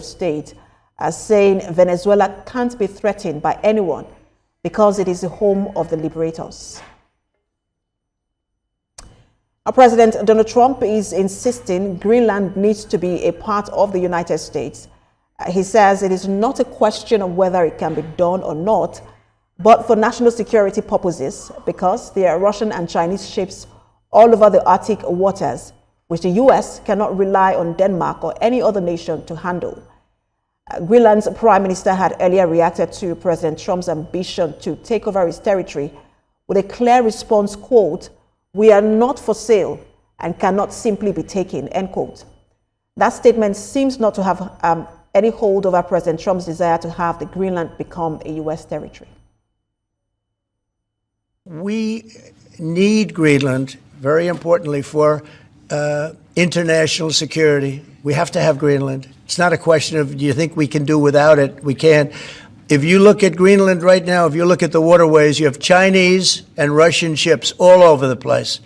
State, saying Venezuela can't be threatened by anyone because it is the home of the liberators. President Donald Trump is insisting Greenland needs to be a part of the United States. He says it is not a question of whether it can be done or not, but for national security purposes, because there are Russian and Chinese ships all over the Arctic waters, which the U.S. cannot rely on Denmark or any other nation to handle. Greenland's prime minister had earlier reacted to President Trump's ambition to take over his territory with a clear response, quote, "We are not for sale and cannot simply be taken," end quote. That statement seems not to have any hold over President Trump's desire to have the Greenland become a U.S. territory. We need Greenland, very importantly, for international security. We have to have Greenland. It's not a question of, do you think we can do without it? We can. If you look at Greenland right now, if you look at the waterways, you have Chinese and Russian ships all over the place.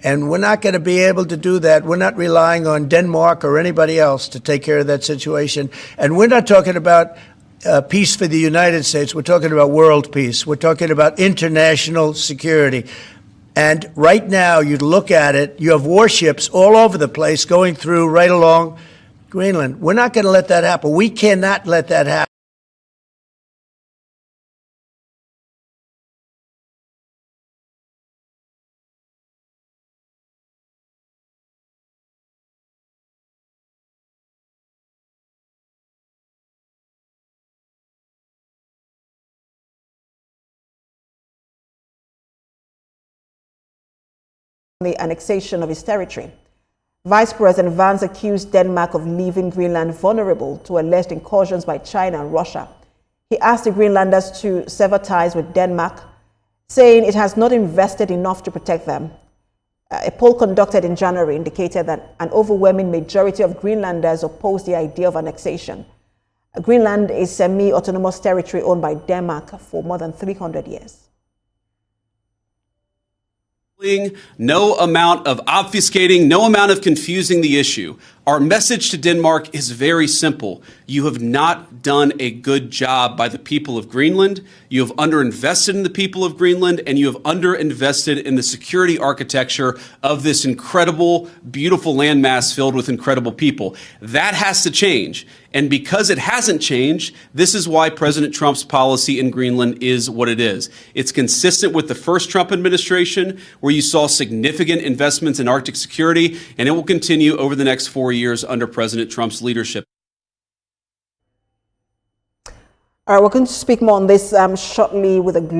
And we're not going to be able to do that. We're not relying on Denmark or anybody else to take care of that situation. And we're not talking about peace for the United States. We're talking about world peace. We're talking about international security. And right now, you look at it, you have warships all over the place going through right along Greenland. We're not going to let that happen. We cannot let that happen. The annexation of his territory. Vice President Vance accused Denmark of leaving Greenland vulnerable to alleged incursions by China and Russia. He asked the Greenlanders to sever ties with Denmark, saying it has not invested enough to protect them. A poll conducted in January indicated that an overwhelming majority of Greenlanders oppose the idea of annexation. Greenland is semi-autonomous territory owned by Denmark for more than 300 years. No amount of obfuscating, no amount of confusing the issue. Our message to Denmark is very simple. You have not done a good job by the people of Greenland. You have underinvested in the people of Greenland, and you have underinvested in the security architecture of this incredible, beautiful landmass filled with incredible people. That has to change. And because it hasn't changed, this is why President Trump's policy in Greenland is what it is. It's consistent with the first Trump administration, where you saw significant investments in Arctic security, and it will continue over the next 4 years under President Trump's leadership. All right, we're going to speak more on this shortly with a global